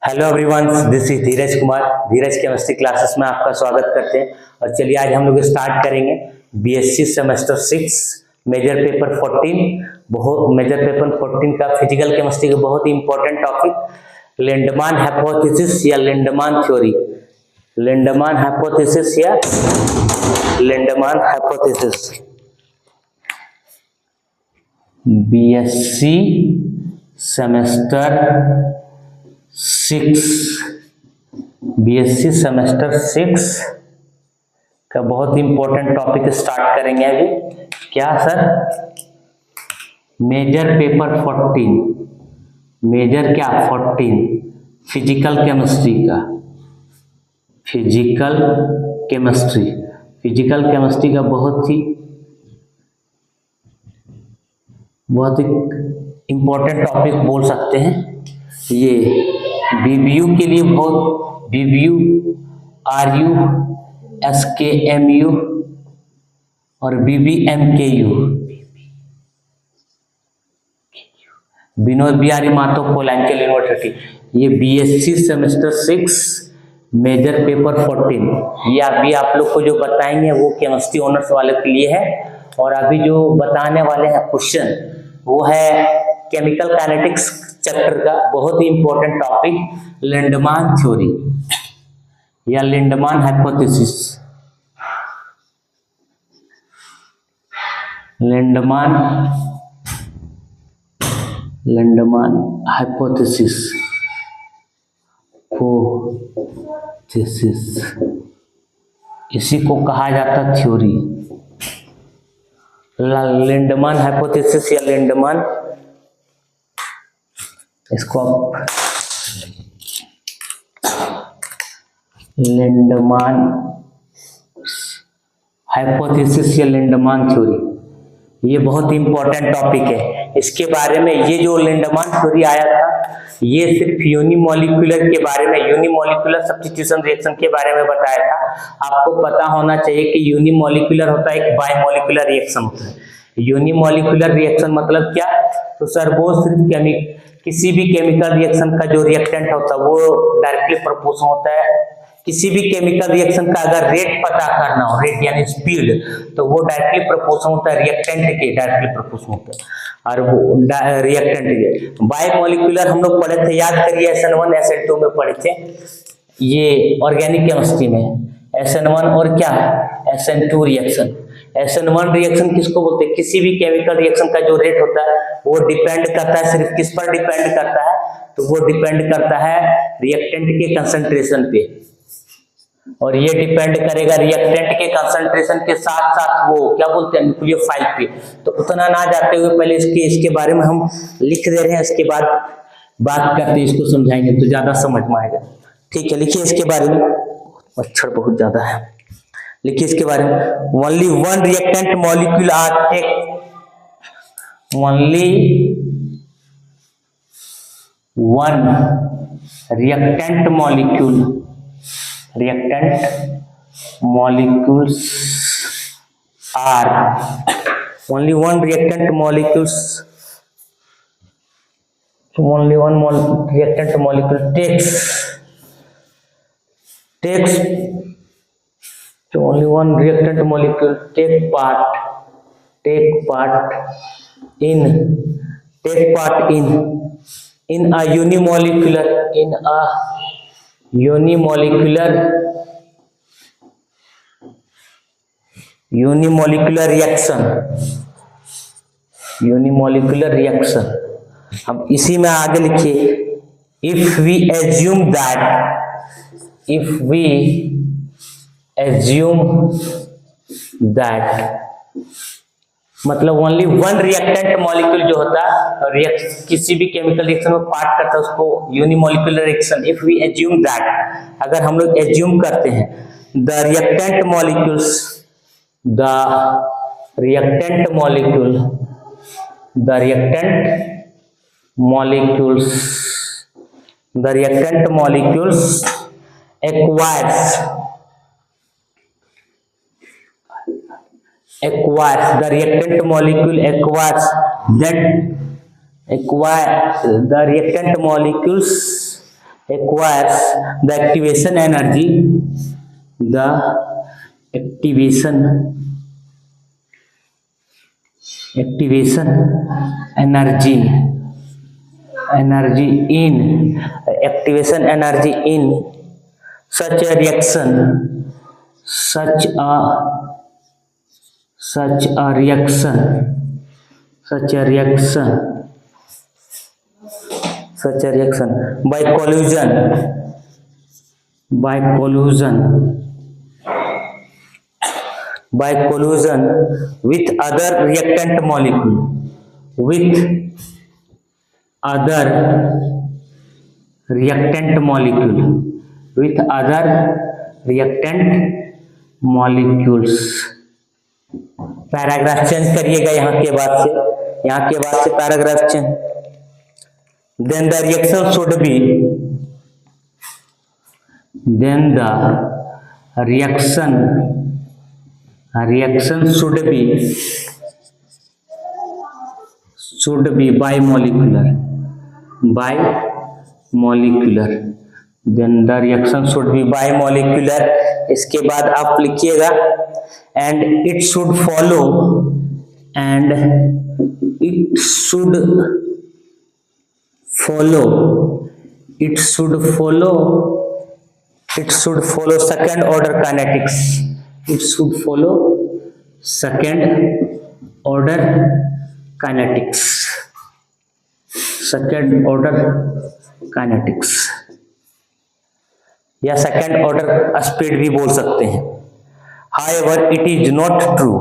Hello everyone, this is Dheeraj Kumar. Dheeraj chemistry classes में आपका स्वागत करते हैं। और चलिए आज हम लोग स्टार्ट करेंगे बीएससी सेमेस्टर 6 मेजर पेपर 14 का फिजिकल केमिस्ट्री का बहुत ही इंपॉर्टेंट टॉपिक लिंडमान हाइपोथेसिस या लिंडमान थ्योरी। लिंडमान हाइपोथेसिस या लिंडमान हाइपोथेसिस बीएससी सेमेस्टर 6 का बहुत इंपॉर्टेंट टॉपिक स्टार्ट करेंगे अभी। क्या सर? मेजर पेपर 14, मेजर क्या 14 फिजिकल केमिस्ट्री का। फिजिकल केमिस्ट्री का बहुत ही इंपॉर्टेंट टॉपिक बोल सकते हैं। ये बीबीयू के लिए बहुत बीबीयू, आरयू, एसकेएमयू और बीबीएमकेयू, विनोद बिहारी मातो कोलैंकल यूनिवर्सिटी, ये बीएससी सेमेस्टर 6 मेजर पेपर 14 ये अभी आप लोग को जो बताएंगे वो केमिस्ट्री ऑनर्स वाले के लिए है। और अभी जो बताने वाले हैं क्वेश्चन वो है केमिकल काइनेटिक्स चैप्टर का बहुत ही इंपॉर्टेंट टॉपिक लिंडमान थ्योरी या लिंडमान हाइपोथेसिस। लिंडमान हाइपोथेसिस इसी को कहा जाता थ्योरी। लिंडमान हाइपोथेसिस या लिंडमान, इसको आप लिंडमान हाइपोथेसिस या लिंडमान थ्योरी ये बहुत इंपॉर्टेंट टॉपिक है। इसके बारे में ये जो लिंडमान थ्योरी आया था ये सिर्फ यूनिमोलिकुलर के बारे में, यूनिमोलिकुलर सब्स्टिट्यूशन रिएक्शन के बारे में बताया था। आपको पता होना चाहिए कि यूनिमोलिकुलर होता है, एक बायमोलिकुलर रिएक्शन होता है। यूनिमोलिकुलर रिएक्शन मतलब क्या? तो सर वो सिर्फ किसी भी केमिकल रिएक्शन का जो रिएक्टेंट होता है वो डायरेक्टली प्रोपोर्शनल होता है। किसी भी केमिकल रिएक्शन का अगर रेट पता करना हो, रेट यानी स्पीड, तो वो डायरेक्टली प्रोपोर्शनल होता है रिएक्टेंट के, डायरेक्टली प्रोपोर्शनल होता है। और वो रिएक्टेंट के बायोमोलिकुलर हम लोग पढ़े थे, याद करिए SN1 SN2 में पढ़े थे ये ऑर्गेनिक केमिस्ट्री में। SN1 और क्या SN2 रिएक्शन। SN1 रिएक्शन किसको बोलते हैं? किसी भी केमिकल रिएक्शन का जो रेट होता है वो डिपेंड करता है, सिर्फ किस पर डिपेंड करता है? तो वो डिपेंड करता है रिएक्टेंट के कंसंट्रेशन पे। और ये डिपेंड करेगा रिएक्टेंट के कंसंट्रेशन के साथ साथ वो क्या बोलते हैं न्यूक्लियोफाइल पे। तो उतना ना जाते हुए पहले इसके बारे में हम लिख दे रहे हैं, इसके बाद बात करते हैं, इसको समझाएंगे तो ज्यादा समझ में आएगा। ठीक है, लिखिए इसके बारे में। मच्छर बहुत ज्यादा है, लिखिए इसके बारे में। Only one reactant molecule are take, only one reactant molecules are only one reactant molecule takes only one reactant molecule take part in a unimolecular reaction। अब इसी में आगे लिखिए, if we assume that मतलब ओनली वन रिएक्टेंट मॉलिक्यूल जो होता है किसी भी केमिकल रिएक्शन में पार्ट करता है उसको unimolecular reaction. If we assume that, अगर हम लोग एज्यूम करते हैं the reactant molecules acquires the reactant molecule acquires that acquire the reactant molecules acquires the activation energy, the activation energy in such a reaction by collision with other reactant molecule, paragraph change करिएगा यहाँ के बाद से paragraph change. Then the reaction should be bimolecular. Then the reaction should be bimolecular. इसके बाद आप लिखिएगा and it should follow second order kinetics. या सेकेंड ऑर्डर स्पीड भी बोल सकते हैं। However, it is not true.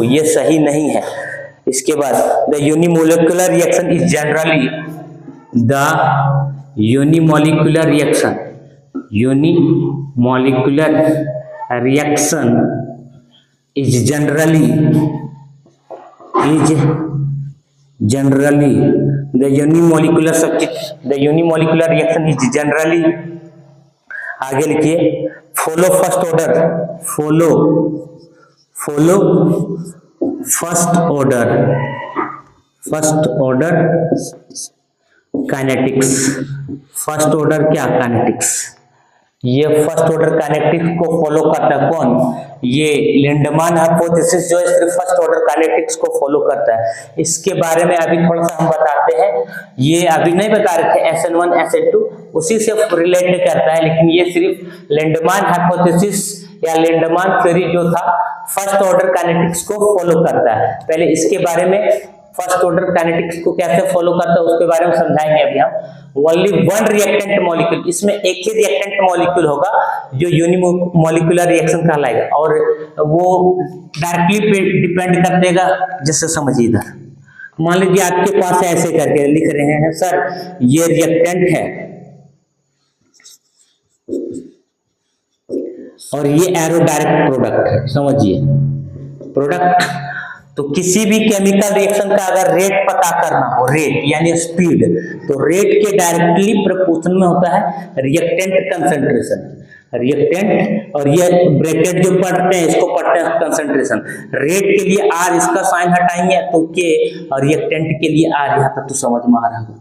ये सही नहीं है। इसके बाद the unimolecular reaction is generally आगे लिखिए follow first order kinetics। First order क्या काइनेटिक्स, ये फर्स्ट ऑर्डर काइनेटिक्स को फॉलो करता है कौन, ये लिंडमान हाइपोथेसिस जो है सिर्फ फर्स्ट ऑर्डर काइनेटिक्स को फॉलो करता है। इसके बारे में अभी थोड़ा सा हम बताते हैं, ये अभी नहीं बता रहे थे SN1 SN2 उसी से रिलेट करता है, लेकिन ये सिर्फ लिंडमान हाइपोथेसिस या लिंडमान थ्योरी जो था फर्स्ट ऑर्डर काइनेटिक्स को फॉलो करता है। पहले इसके बारे में फर्स्ट ऑर्डर काइनेटिक्स को कैसे फॉलो करता है उसके बारे में समझाएंगे अभी हम। ओनली वन रिएक्टेंट मॉलिक्यूल, इसमें एक ही रिएक्टेंट मॉलिक्यूल होगा जो यूनिमोलिकुलर रिएक्शन कहलाएगा, और वो डायरेक्टली पे डिपेंड कर देगा। जैसे समझिए इधर मान लीजिए आपके पास ऐसे करके लिख रहे हैं सर ये रिएक्टेंट है और ये एरो डायरेक्ट प्रोडक्ट है, समझिए प्रोडक्ट। तो किसी भी केमिकल रिएक्शन का अगर रेट पता करना हो, रेट यानी स्पीड, तो रेट के डायरेक्टली प्रोपोर्शनल में होता है रिएक्टेंट कंसंट्रेशन। रिएक्टेंट और ये ब्रैकेट जो पढ़ते हैं इसको पढ़ते हैं कंसंट्रेशन। रेट के लिए आर, इसका साइन हटाएंगे तो के, और रिएक्टेंट के लिए आर। यहाँ तक तो समझ में आ रहा होगा।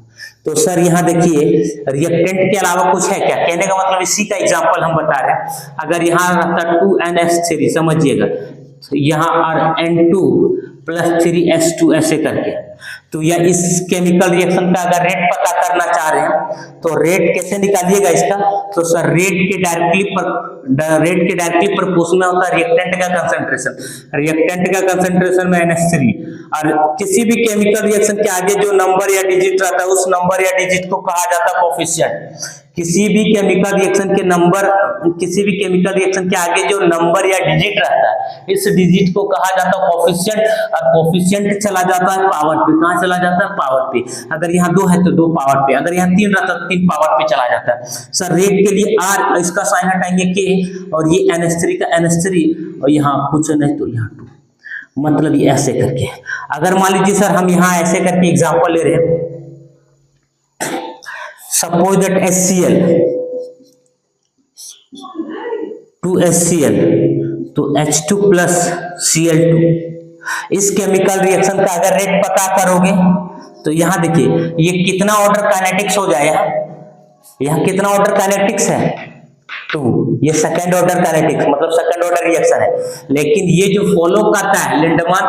तो सर यहाँ देखिए रिएक्टेंट के अलावा कुछ है क्या, कहने का मतलब इसी का एग्जांपल हम बता रहे हैं। अगर यहाँ रहता 2NH3 समझिएगा, यहाँ और N2 + 3H2 ऐसे करके, तो या इस केमिकल रिएक्शन का अगर रेट पता करना चाह रहे हैं तो रेट कैसे निकालिएगा इसका, तो सर रेट के डायरेक्टली प्रोपोर्शनल होता है रिएक्टेंट का कंसंट्रेशन। रिएक्टेंट का कंसंट्रेशन में NH3, और किसी भी केमिकल रिएक्शन के आगे जो नंबर या डिजिट रहता है उस नंबर या डिजिट को कहा जाता है कोफिशिएंट। किसी भी केमिकल रिएक्शन के आगे जो नंबर या डिजिट रहता है इस डिजिट को कहा जाता है कोफिशिएंट, और कोफिशिएंट चला जाता है पावर पे। कहां चला जाता है, पावर पे। अगर यहाँ 2 है तो 2 पावर पे, अगर यहाँ 3 रहता है तो 3 पावर पे चला जाता है। सर रेट के लिए आर, इसका साइन हटाएंगे के, और ये NH3 का NH3, और यहाँ कुछ नहीं तो यहाँ 2, मतलब ये ऐसे करके। अगर मान लीजिए सर हम यहाँ ऐसे करके एग्जांपल ले रहे हैं, सपोज दैट HCl 2HCl तो H2 प्लस Cl2। इस केमिकल रिएक्शन का अगर रेट पता करोगे तो यहां देखिए ये कितना ऑर्डर काइनेटिक्स हो जाएगा, यहाँ कितना ऑर्डर काइनेटिक्स है 2, ये सेकेंड ऑर्डर काइनेटिक्स मतलब सेकेंड ऑर्डर रिएक्शन है। लेकिन ये जो फॉलो करता है लिंडमान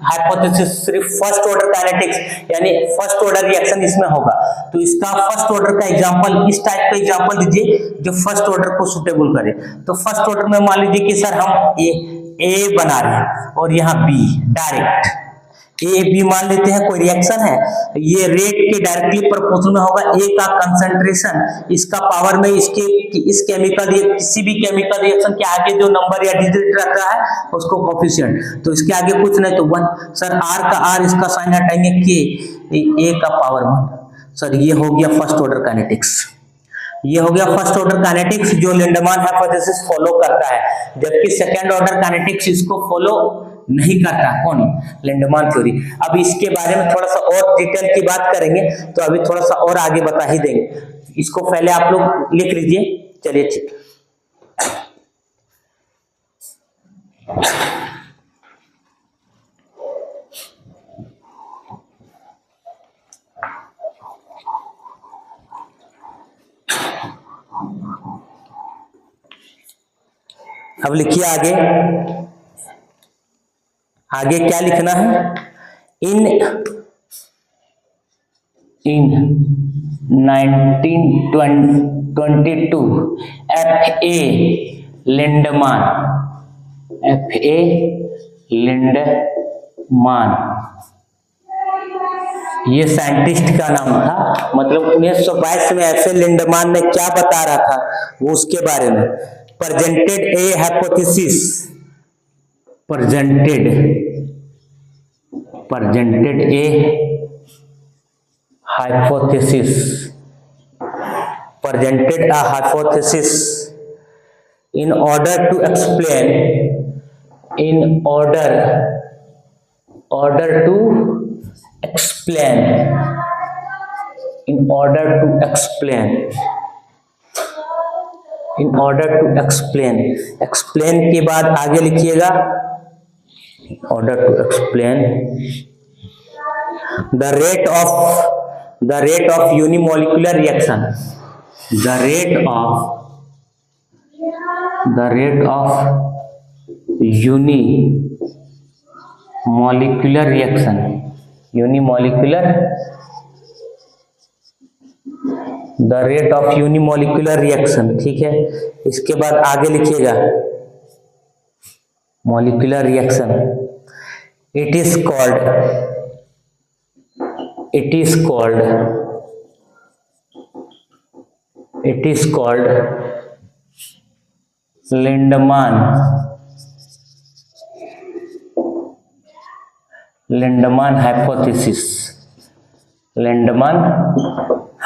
हाइपोथेसिस सिर्फ फर्स्ट ऑर्डर काइनेटिक्स यानी फर्स्ट ऑर्डर रिएक्शन इसमें होगा। तो इसका फर्स्ट ऑर्डर का एग्जांपल इस टाइप का एग्जांपल दीजिए जो फर्स्ट ऑर्डर को सुटेबल करे। तो फर्स्ट ऑर्डर में मान लीजिए कि सर हम ए बना रहे हैं और यहाँ बी, डायरेक्ट ए बी मान लेते हैं कोई रिएक्शन है, ये रेट के डायरेक्टली प्रोपोर्शनल में होगा। ए का कंसंट्रेशन इसका पावर में इसके इस केमिकल किसी भी केमिकल रिएक्शन के आगे जो नंबर या डिजिट रहता है उसको कोफिशिएंट, तो इसके आगे कुछ नहीं तो 1। सर आर का आर इसका साइन हटाएंगे के, ए का पावर 1। सर ये हो गया फर्स्ट ऑर्डर काइनेटिक्स, ये हो गया फर्स्ट ऑर्डर काइनेटिक्स जो लिंडमान हाइपोथेसिस फॉलो करता है, जबकि सेकंड ऑर्डर काइनेटिक्स इसको फॉलो नहीं करता। कौन? Lindeman theory. अब इसके बारे में थोड़ा सा और डिटेल की बात करेंगे तो अभी थोड़ा सा और आगे बता ही देंगे। इसको पहले आप लोग लिख लीजिए। चलिए ठीक, अब लिखिए आगे। आगे क्या लिखना है? इन 1922 F.A. लिंडमान ये साइंटिस्ट का नाम था। मतलब 1922 में F.A. लिंडमान ने क्या बता रहा था वो उसके बारे में। presented a hypothesis presented a hypothesis in order to explain explain के बाद आगे लिखिएगा in order to explain the rate of unimolecular reaction, the rate of unimolecular reaction, the rate of unimolecular reaction। ठीक है, इसके बाद आगे लिखिएगा molecular reaction, it is called Lindemann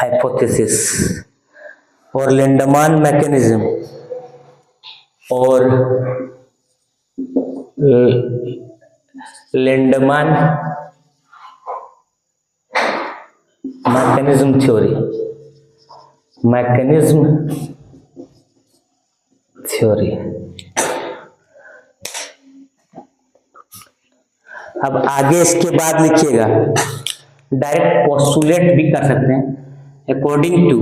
hypothesis और Lindemann mechanism और Lindemann mechanism theory। अब आगे इसके बाद लिखिएगा, डायरेक्ट पोस्टुलेट भी कर सकते हैं। According to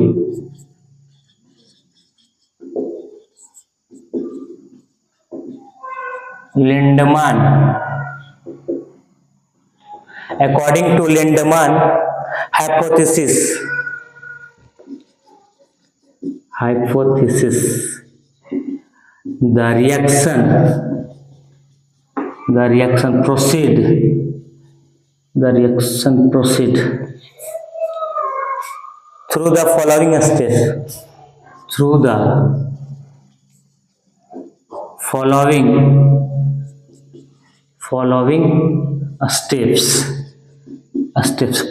Lindemann hypothesis the reaction proceed through the following steps,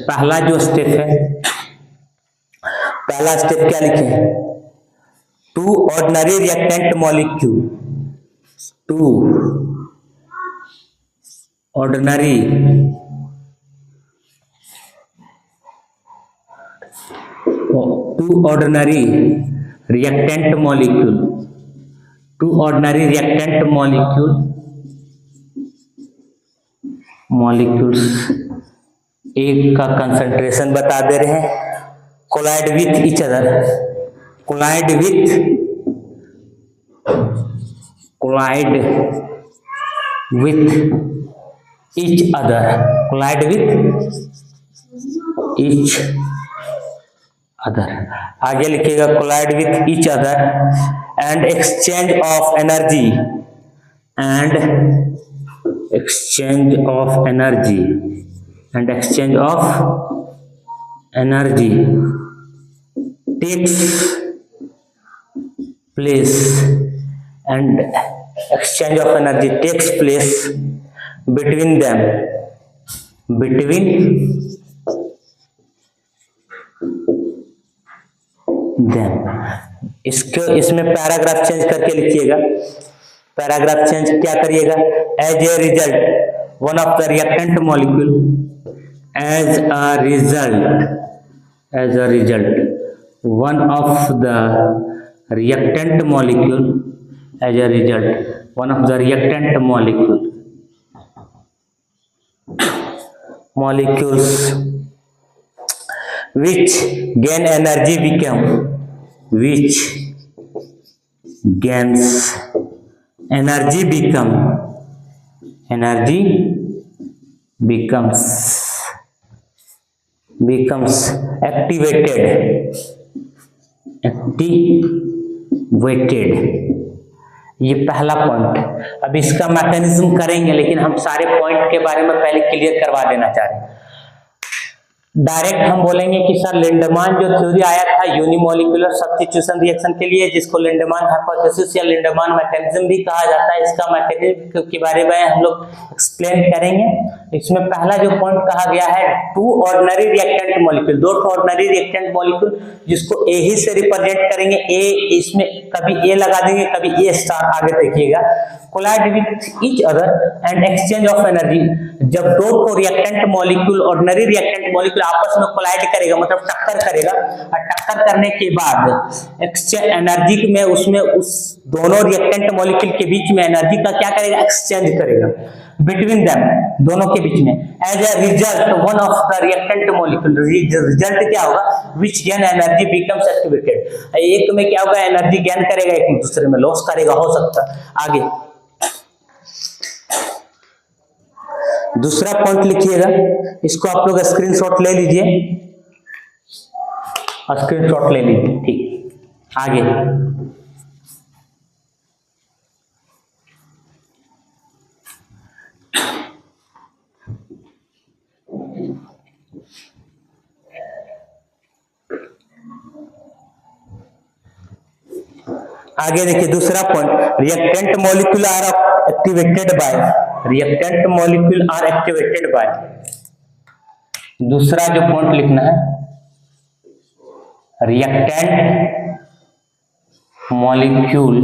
पहला जो स्टेप है, पहला स्टेप क्या लिखे? 2 ordinary reactant molecule, 2 ordinary reactant molecule two ordinary reactant molecules एक का कंसंट्रेशन बता दे रहे हैं, collide with each other, collide with each other, collide with each other. आगे लिखिएगा collide with each other and exchange of energy, takes place, and exchange of energy takes place between them, इसमें paragraph change करके लिखिएगा। Paragraph change क्या करिएगा, as a result one of the reactant molecule, as a result one of the reactant molecule, as a result one of the reactant molecules which gains energy becomes activated। ये पहला point. अब इसका mechanism करेंगे, लेकिन हम सारे point के बारे में पहले क्लियर करवा देना चाह रहे हैं। डायरेक्ट हम बोलेंगे कि सर लिंडमान जो थ्योरी आया था यूनिमोलिकुलर सब्स्टिट्यूशन रिएक्शन के लिए, जिसको लिंडमान हाइपोथेसिस या लिंडमान मैकेनिज्म भी कहा जाता है, इसका मैकेनिज्म के बारे में हम लोग एक्सप्लेन करेंगे। इसमें पहला जो पॉइंट कहा गया है, टू ऑर्डिनरी रिएक्टेंट मॉलिक्यूल, दो ऑर्डिनरी रिएक्टेंट मॉलिक्यूल जिसको ए ही से रिप्रेजेंट करेंगे। ए इसमें कभी ए लगा देंगे, कभी ए स्टार, आगे देखिएगा। Collide with each other and exchange of energy, जब दो reactant molecule, ordinary reactant molecule आपस में कोलाइड करेगा, मतलब टक्कर करेगा, और टक्कर करने के बाद एक्सचेंज एनर्जी में उसमें उस दोनों रिएक्टेंट मॉलिक्यूल के बीच में एनर्जी का क्या करेगा, एक्सचेंज करेगा बिटवीन देम, दोनों के बीच में। As a result one of the reactant molecule, result क्या होगा, which gain energy becomes activated. एक में क्या होगा, एनर्जी गेन करेगा, एक दूसरे में लॉस करेगा, हो सकता है। आगे दूसरा पॉइंट लिखिएगा, इसको आप लोग स्क्रीनशॉट ले लीजिए, स्क्रीनशॉट ले लीजिए, ठीक। आगे देखिए दूसरा point, reactant molecule are activated by, दूसरा जो पॉइंट लिखना है, reactant molecule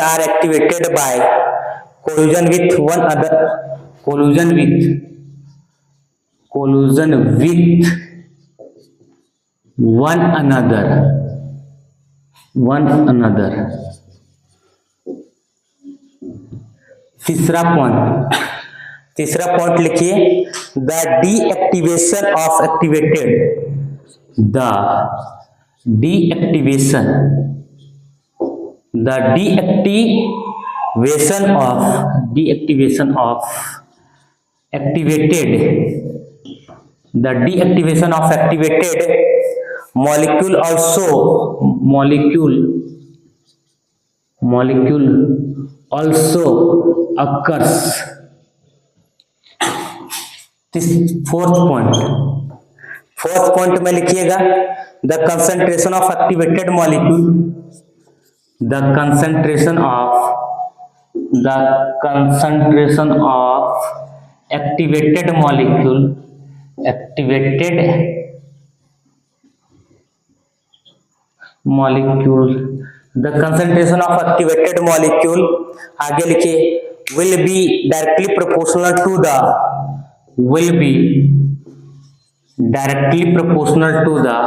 are activated by collision with one other, collusion with one another। तीसरा पॉइंट लिखिए, the deactivation of activated molecule also occurs। Fourth point में लिखिएगा, the concentration of activated molecule आगे लिखिए, will be directly proportional to the will be directly proportional to the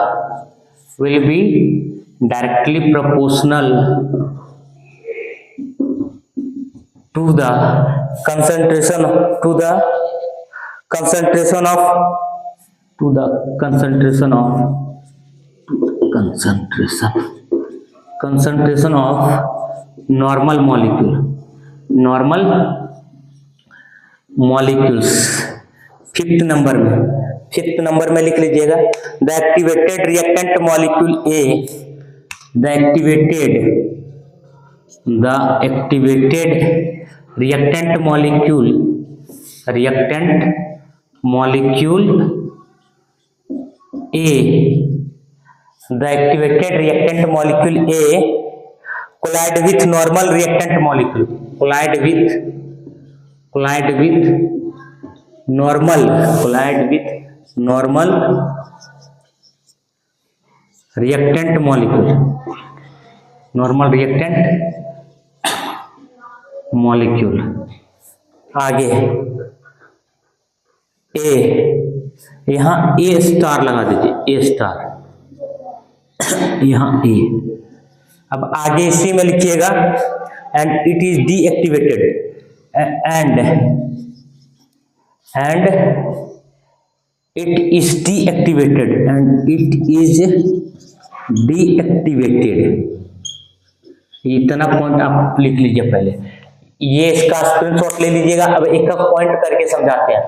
concentration of normal molecules। Fifth number में लिख लीजिएगा, the activated reactant molecule A, the activated reactant molecule A, the activated reactant molecule A collide with normal reactant molecule, collide with normal reactant molecule। आगे ए, यहां ए star लगा दीजिए, ए star, यहां ए। अब आगे इसी में लिखिएगा, and it is deactivated, and it is deactivated, इतना पॉइंट आप लिख लीजिए पहले, ये इसका स्क्रीनशॉट ले लीजिएगा। अब एक पॉइंट करके समझाते हैं।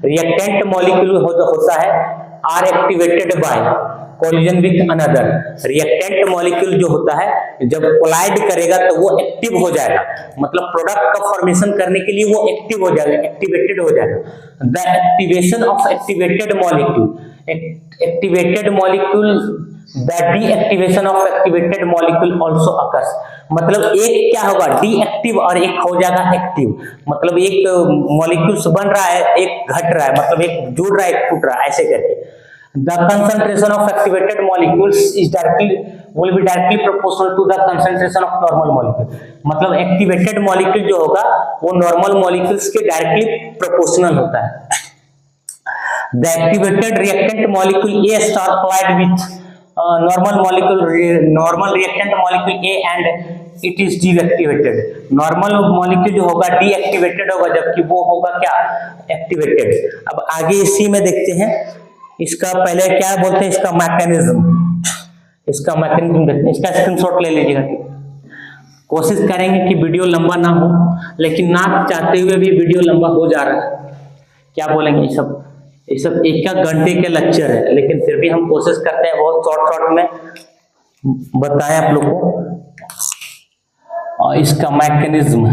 रिएक्टेंट मॉलिक्यूल होता है are activated by collision with another. Reactant molecule जो होता है जब कोलाइड करेगा तो वो एक्टिव हो जाएगा, मतलब प्रोडक्ट का फॉर्मेशन करने के लिए वो एक्टिव हो जाएगा, एक्टिवेटेड हो जाएगा। The activation of activated molecule, the deactivation of activated molecule also occurs. मतलब एक क्या होगा, डीएक्टिव, और एक हो जाएगा एक्टिव। मतलब एक मॉलिक्यूल्स बन रहा है, एक घट रहा है, मतलब एक जुड़ रहा है, एक टूट रहा है, ऐसे करके। The concentration of activated molecules will be directly proportional to the concentration of normal molecule। मतलब एक्टिवेटेड मॉलिक्यूल जो होगा वो नॉर्मल मॉलिक्यूल्स के डायरेक्टली प्रोपोर्शनल होता है। The activated reactant molecule A star collide with normal reactant molecule A and it is deactivated। Normal molecule जो होगा deactivated होगा, जबकि वो होगा क्या, एक्टिवेटेड। अब आगे इसी में देखते हैं, इसका पहले क्या बोलते हैं, इसका मैकेनिज्म देखते हैं। इसका स्क्रीनशॉट ले लीजिएगा। कोशिश करेंगे कि वीडियो लंबा ना हो, लेकिन ना चाहते हुए भी वीडियो लंबा हो जा रहा है। क्या बोलेंगे, ये सब एक घंटे के लेक्चर है, लेकिन फिर भी हम कोशिश करते हैं बहुत शॉर्ट में बताएं आप लोग को। और इसका mechanism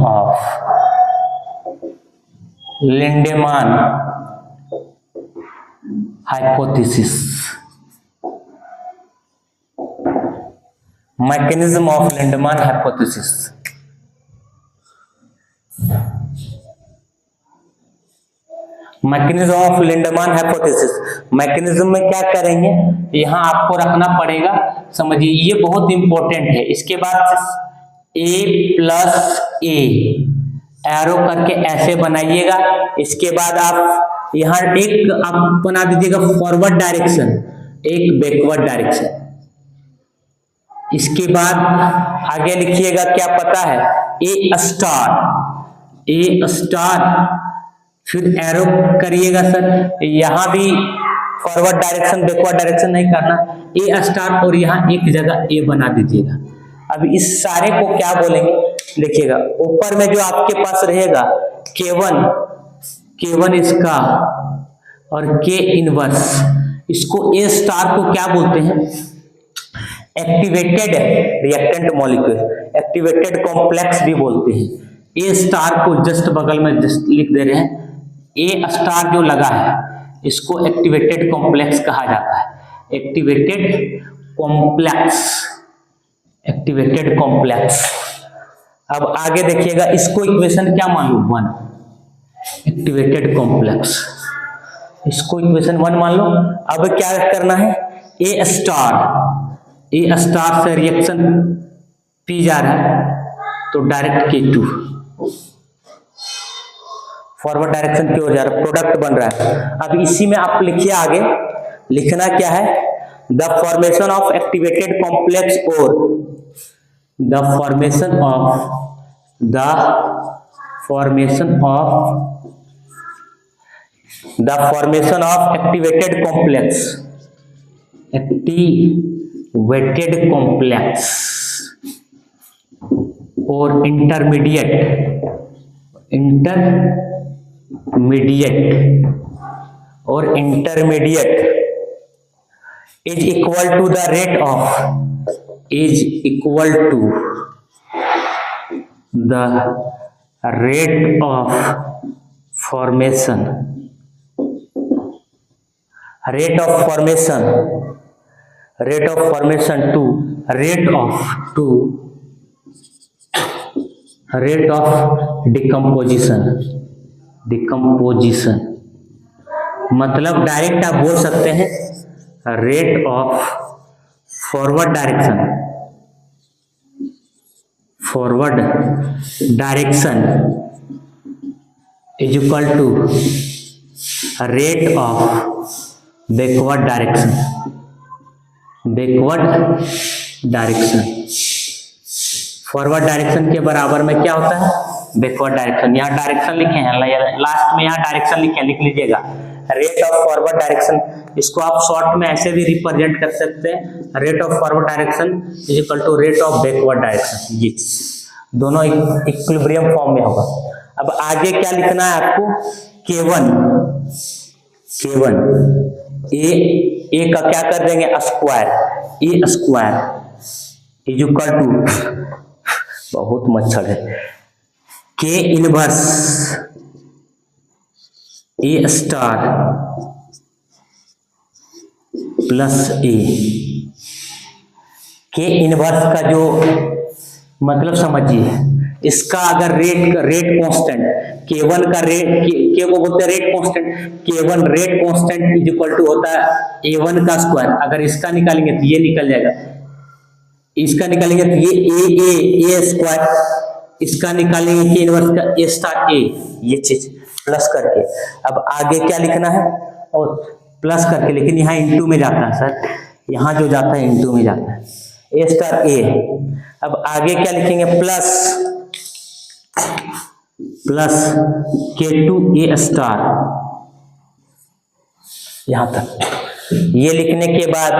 of Lindemann hypothesis, mechanism of Lindemann hypothesis. Mechanism of Lindemann hypothesis, mechanism में क्या करेंगे, यहां आपको रखना पड़ेगा, समझिए ये बहुत इंपॉर्टेंट है। इसके बाद A+A एरो करके ऐसे बनाइएगा। इसके बाद आप यहाँ एक आप बना दीजिएगा फॉरवर्ड डायरेक्शन, एक बैकवर्ड डायरेक्शन। इसके बाद आगे लिखिएगा, क्या पता है, ए स्टार, फिर एरो करिएगा सर, यहाँ भी फॉरवर्ड डायरेक्शन बैकवर्ड डायरेक्शन नहीं करना, ए स्टार और यहाँ एक जगह ए बना दीजिएगा। अब इस सारे को क्या बोलेंगे, देखिएगा ऊपर में जो आपके पास रहेगा K1 इसका और K इनवर्स, इसको ए स्टार को क्या बोलते हैं, activated reactant molecule, activated complex भी बोलते हैं। ए स्टार को जस्ट बगल में जस्ट लिख दे रहे हैं, ए स्टार जो लगा है इसको एक्टिवेटेड कॉम्प्लेक्स कहा जाता है, एक्टिवेटेड कॉम्प्लेक्स। अब आगे देखिएगा, इसको इक्वेशन क्या मान लो, 1, एक्टिवेटेड कॉम्प्लेक्स, इसको इक्वेशन 1 मान लो। अब क्या करना है, ए स्टार से रिएक्शन पी जा रहा है तो डायरेक्ट K2, फॉरवर्ड डायरेक्शन की ओर जा रहा है, प्रोडक्ट बन रहा है। अब इसी में आप लिखिए आगे, लिखना क्या है, the formation of activated complex और the formation of activated complex और intermediate is equal to the rate of formation to rate of decomposition। मतलब डायरेक्ट आप बोल सकते हैं rate of forward direction is equal to rate of backward direction. Forward direction के बराबर में क्या होता है, बैकवर्ड डायरेक्शन। यहाँ डायरेक्शन लिखे हैं, लास्ट में यहाँ डायरेक्शन लिखे हैं, लिख लीजिएगा रेट ऑफ फॉरवर्ड डायरेक्शन। इसको आप शॉर्ट में ऐसे भी रिप्रेजेंट कर सकते हैं, rate of forward direction is equal to rate of backward direction. ये दोनों इक्विलिब्रियम फॉर्म में होगा। अब आगे क्या लिखना है आपको, K1 ए का क्या कर देंगे, square, A square is equal to, बहुत मच्छर है, K inverse A star plus A. K inverse का जो मतलब समझिए, इसका अगर रेट कांस्टेंट, K1 का रेट, K को बोलते हैं rate constant, K1 rate constant is equal to होता है A1 का स्क्वायर। अगर इसका निकालेंगे तो ये निकल जाएगा, इसका निकालेंगे तो ये ए स्क्वायर, इसका निकालेंगे K इनवर्स का ए स्टार ए, ये चीज प्लस करके। अब आगे क्या लिखना है, और प्लस करके, लेकिन यहाँ इंटू में जाता है सर, यहाँ जो जाता है इंटू में जाता है, ए स्टार ए। अब आगे क्या लिखेंगे, प्लस K2 ए स्टार, यहां तक। ये लिखने के बाद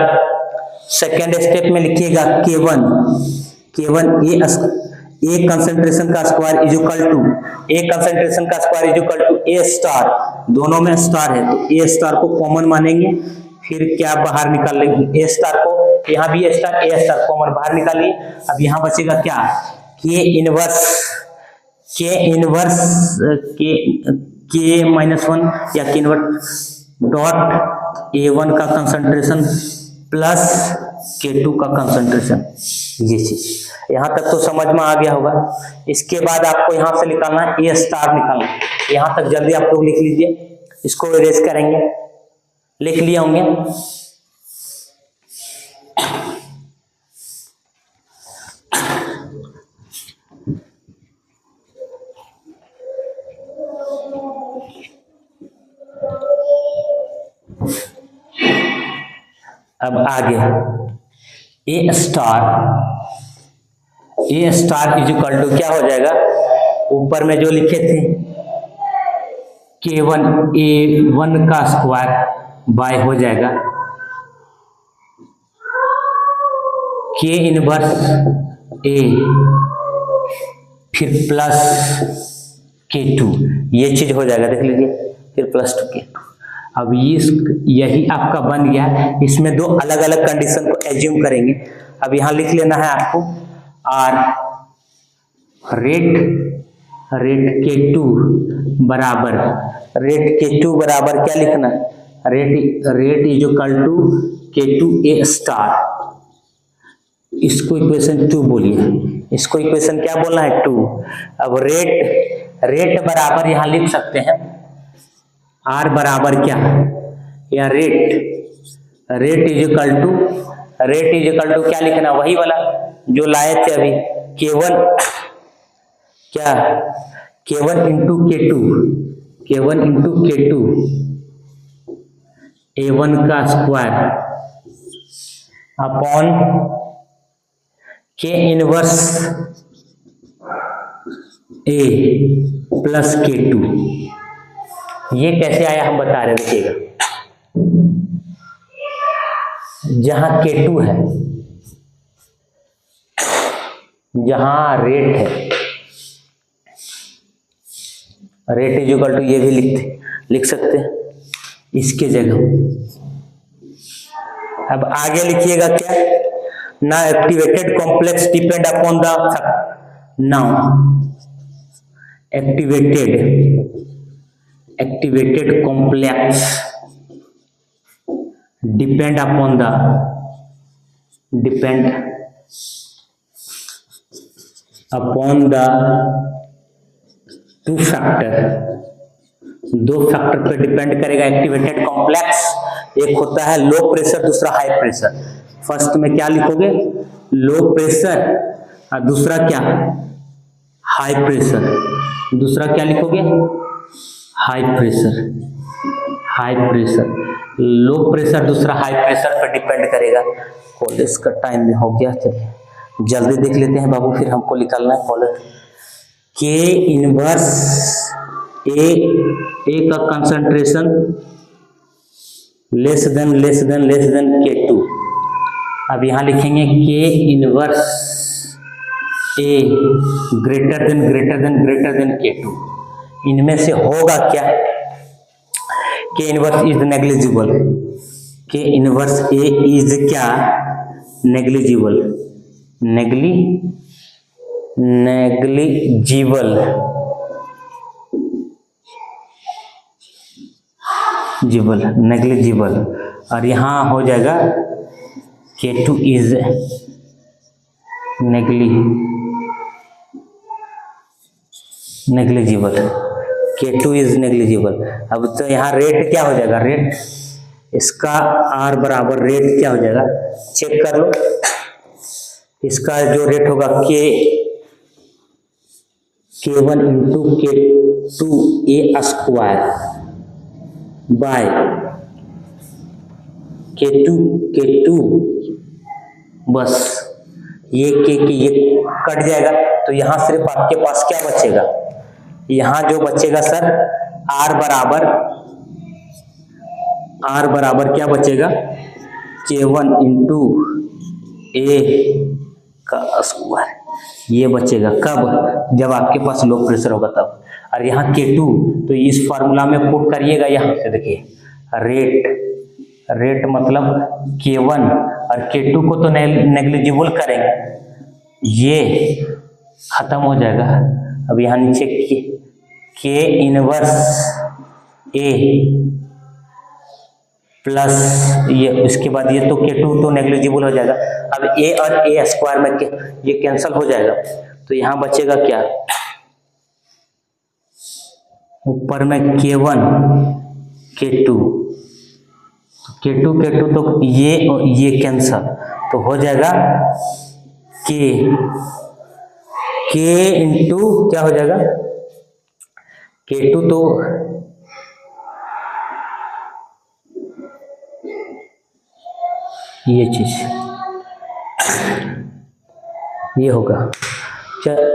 सेकेंड स्टेप में लिखिएगा K1 ए कंसंट्रेशन का square is equal to A star, दोनों में स्टार है तो ए स्टार को कॉमन मानेंगे, फिर क्या बाहर निकाल लेंगे ए स्टार को, यहाँ भी ए स्टार कॉमन बाहर निकालिए। अब यहाँ बचेगा क्या, K माइनस 1 या K इनवर्स डॉट A1 का कंसंट्रेशन प्लस K2 का कंसंट्रेशन। ये चीज यहाँ तक तो समझ में आ गया होगा। इसके बाद आपको यहाँ से निकालना है ए स्टार निकालना, यहाँ तक जल्दी आप लोग लिख लीजिए, इसको इरेज करेंगे, लिख लिए होंगे। अब आगे ए स्टार इज इक्वल टू क्या हो जाएगा, ऊपर में जो लिखे थे K1 A1 का स्क्वायर बाय हो जाएगा K इनवर्स A फिर प्लस K2, ये चीज हो जाएगा, देख लीजिए, फिर प्लस 2K2। अब यही आपका बन गया। इसमें दो अलग अलग कंडीशन को एज्यूम करेंगे। अब यहाँ लिख लेना है आपको आर रेट K2 बराबर क्या लिखना है, rate is equal to K2 A star. इसको इक्वेशन 2 बोलिए, इसको इक्वेशन क्या बोलना है 2। अब रेट बराबर यहाँ लिख सकते हैं आर बराबर क्या, या रेट इज इक्वल टू क्या लिखना, वही वाला जो लाए थे अभी, K1 into K2 K1 into K2 A1 का square upon K inverse A plus K2। ये कैसे आया हम बता रहे हैं, देखिएगा। जहां K2 है, जहां रेट है, रेट इज इक्वल टू, ये भी लिख सकते हैं इसके जगह। अब आगे लिखिएगा क्या, ना activated complex depend upon the, now activated complex depend upon the two factor, दो फैक्टर पे डिपेंड करेगा एक्टिवेटेड कॉम्प्लेक्स। एक होता है लो प्रेशर, दूसरा हाई प्रेशर। फर्स्ट में क्या लिखोगे, लो प्रेशर, और दूसरा क्या, हाई प्रेशर। दूसरा क्या लिखोगे, हाई प्रेशर। लो प्रेशर दूसरा हाई प्रेशर पर डिपेंड करेगा। कॉलेज का टाइम में हो गया, चलिए जल्दी देख लेते हैं बाबू, फिर हमको निकालना है कॉलेज। के इनवर्स ए का कंसंट्रेशन लेस देन K2। अब यहां लिखेंगे के इनवर्स ए ग्रेटर देन K2। इनमें से होगा क्या, के इनवर्स इज नेग्लिजिबल। के इनवर्स ए इज क्या, नेग्लिजिबल। नेग्लिजिबल। और यहां हो जाएगा K2 is negligible. K2 is negligible. अब तो यहाँ रेट क्या हो जाएगा, रेट इसका R बराबर रेट क्या हो जाएगा, चेक कर लो। इसका जो रेट होगा K1 into K2 A square by K2 बस ये ये कट जाएगा, तो यहां सिर्फ आपके पास क्या बचेगा, यहां जो बचेगा सर R बराबर क्या बचेगा, K1 इंटू A का स्क्वायर, ये बचेगा। कब, जब आपके पास लो प्रेशर होगा तब। और यहाँ K2 तो इस फार्मूला में पुट करिएगा, यहाँ से देखिए रेट मतलब K1 और K2 को तो नेग्लिजिबल करेंगे, ये खत्म हो जाएगा। अब यहाँ नीचे K इनवर्स A प्लस ये, इसके बाद ये तो K2 तो नेग्लिजिबल हो जाएगा। अब A और A स्क्वायर में ये कैंसिल हो जाएगा, तो यहाँ बचेगा क्या, ऊपर में K1 K2 तो ये कैंसिल, तो हो जाएगा K इंटू क्या हो जाएगा, K2 तो ये चीज ये होगा।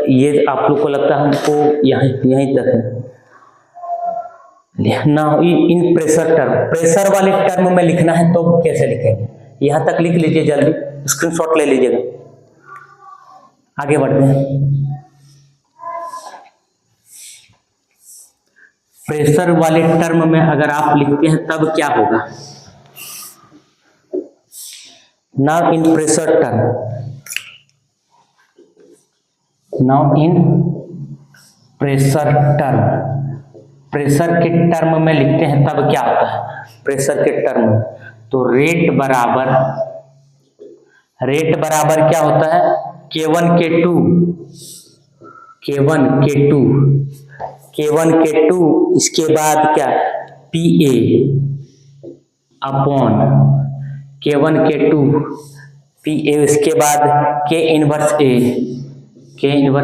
ये आप लोग को लगता है हमको यहीं तक है लिखना, इन प्रेशर वाले टर्म में लिखना है तो कैसे लिखेंगे, यहां तक लिख लीजिए, जल्दी स्क्रीनशॉट ले लीजिएगा। आगे बढ़ते हैं। प्रेशर वाले टर्म में अगर आप लिखते हैं तब क्या होगा, now in pressure term, pressure के टर्म में लिखते हैं तब क्या होता है, प्रेशर के टर्म, तो रेट बराबर क्या होता है, K1 K2 इसके बाद क्या, PA upon K1 K2 PA, इसके बाद K inverse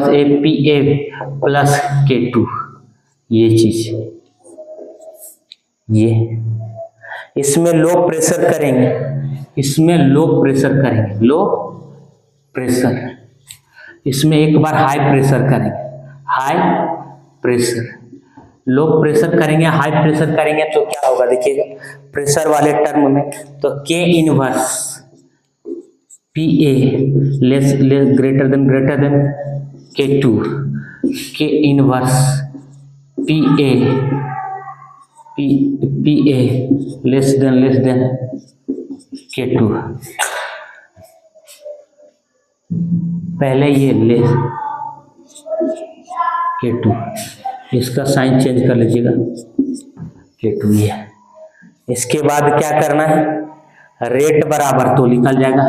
A PA plus K2, ये चीज ये इसमें लो प्रेशर करेंगे, इसमें लो प्रेशर करेंगे, लो प्रेशर, इसमें एक बार हाई प्रेशर करेंगे, हाई प्रेशर, लो प्रेशर करेंगे, हाई प्रेशर करेंगे तो क्या होगा देखिएगा प्रेशर वाले टर्म में, तो K inverse PA less greater than K2, K inverse PA less than K2, पहले ये लेस K2, इसका साइन चेंज कर लीजिएगा K2 ये। इसके बाद क्या करना है, रेट बराबर तो निकल जाएगा,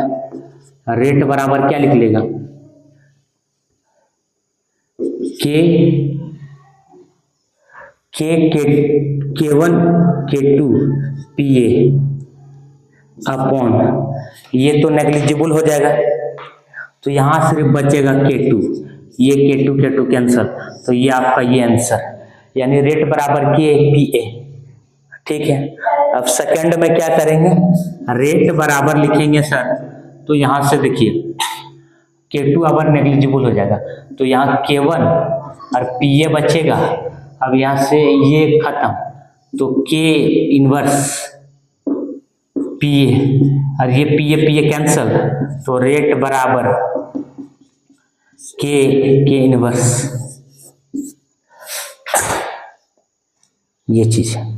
रेट बराबर क्या लिख लेगा K1 K2 PA अपॉन, ये तो नेग्लिजिबल हो जाएगा, तो यहां सिर्फ बचेगा K2, ये K2 कैंसल, तो ये आपका ये आंसर, यानी रेट बराबर KPA। ठीक है, अब सेकंड में क्या करेंगे, रेट बराबर लिखेंगे सर, तो यहां से देखिए K2 अगर नेग्लिजिबल हो जाएगा तो यहाँ K1 और PA बचेगा, अब यहां से ये खत्म, तो K इनवर्स PA और ये PA कैंसल, तो रेट बराबर K इनवर्स, ये चीज है।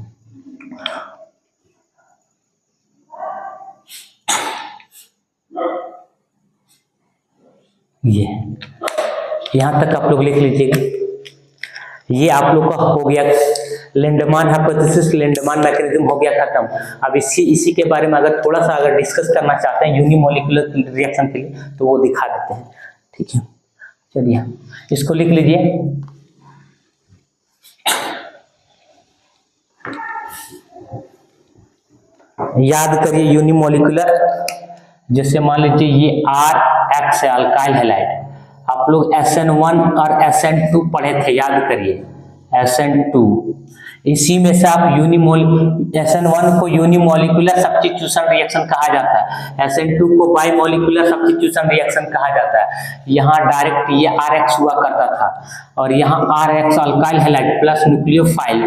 ये यहां तक आप लोग लिख लीजिएगा। ये आप लोग का हो गया लिंडमान हाइपोथेसिस, लिंडमान मैकेनिज्म हो गया खत्म। अब इसी के बारे में अगर थोड़ा सा अगर डिस्कस करना चाहते हैं यूनिमोलिकुलर रिएक्शन के लिए, तो वो दिखा देते हैं। ठीक है, चलिए इसको लिख लीजिए। याद करिए यूनिमोलिकुलर, जैसे मान लीजिए ये RX है अल्काइल हैलाइड, आप लोग SN1 और SN2 पढ़े थे, याद करिए SN2, इसी में से आप SN1 को यूनिमोलिकुलर सब्स्टिट्यूशन रिएक्शन कहा जाता है, SN2 को बाइमोलिकुलर सब्स्टिट्यूशन रिएक्शन कहा जाता है। यहाँ डायरेक्ट ये RX हुआ करता था, और यहाँ RX alkyl halide plus nucleophile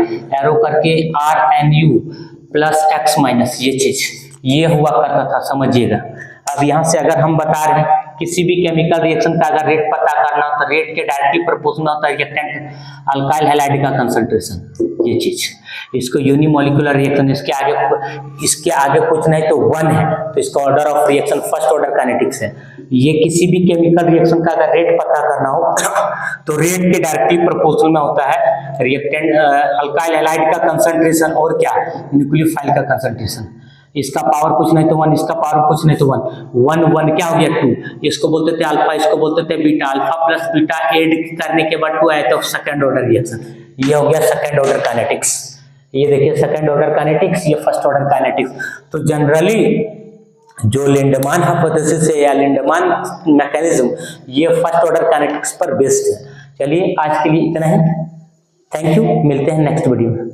arrow करके RNU प्लस X माइनस, ये चीज ये हुआ करता था, समझिएगा। अब यहाँ से अगर हम बता रहे हैं किसी भी केमिकल रिएक्शन का अगर रेट पता करना हो तो रेट के डायरेक्टली प्रोपोर्शनल होता है रिएक्टेंट अल्काइल हैलाइड का कंसंट्रेशन, ये चीज। इसको यूनिमोलिकुलर रिएक्शन, इसके आगे कुछ नहीं तो 1 है, तो इसका order of reaction first order kinetics है। ये किसी भी केमिकल रिएक्शन का अगर रेट पता करना हो तो रेट के डायरेक्टली प्रोपोर्शनल में होता है रिएक्टेंट अल्काइल हैलाइड का कंसंट्रेशन और क्या न्यूक्लियोफाइल का कंसंट्रेशन। इसका पावर कुछ नहीं तो 1, इसका पावर कुछ नहीं तो 1 1 क्या हो गया 2, इसको बोलते थे अल्फा, इसको बोलते थे beta, alpha plus beta add करने के बाद 2 आया तो सेकंड ऑर्डर रिएक्शन, ये हो गया सेकंड ऑर्डर काइनेटिक्स। ये देखिए सेकंड ऑर्डर काइनेटिक्स, ये फर्स्ट ऑर्डर काइनेटिक्स। तो जनरली जो लिंडमान हाइपोथेसिस है या लिंडमान मैकेनिज्म, ये फर्स्ट ऑर्डर काइनेटिक्स पर बेस्ड है। चलिए आज के लिए इतना ही, थैंक यू, मिलते हैं नेक्स्ट वीडियो में।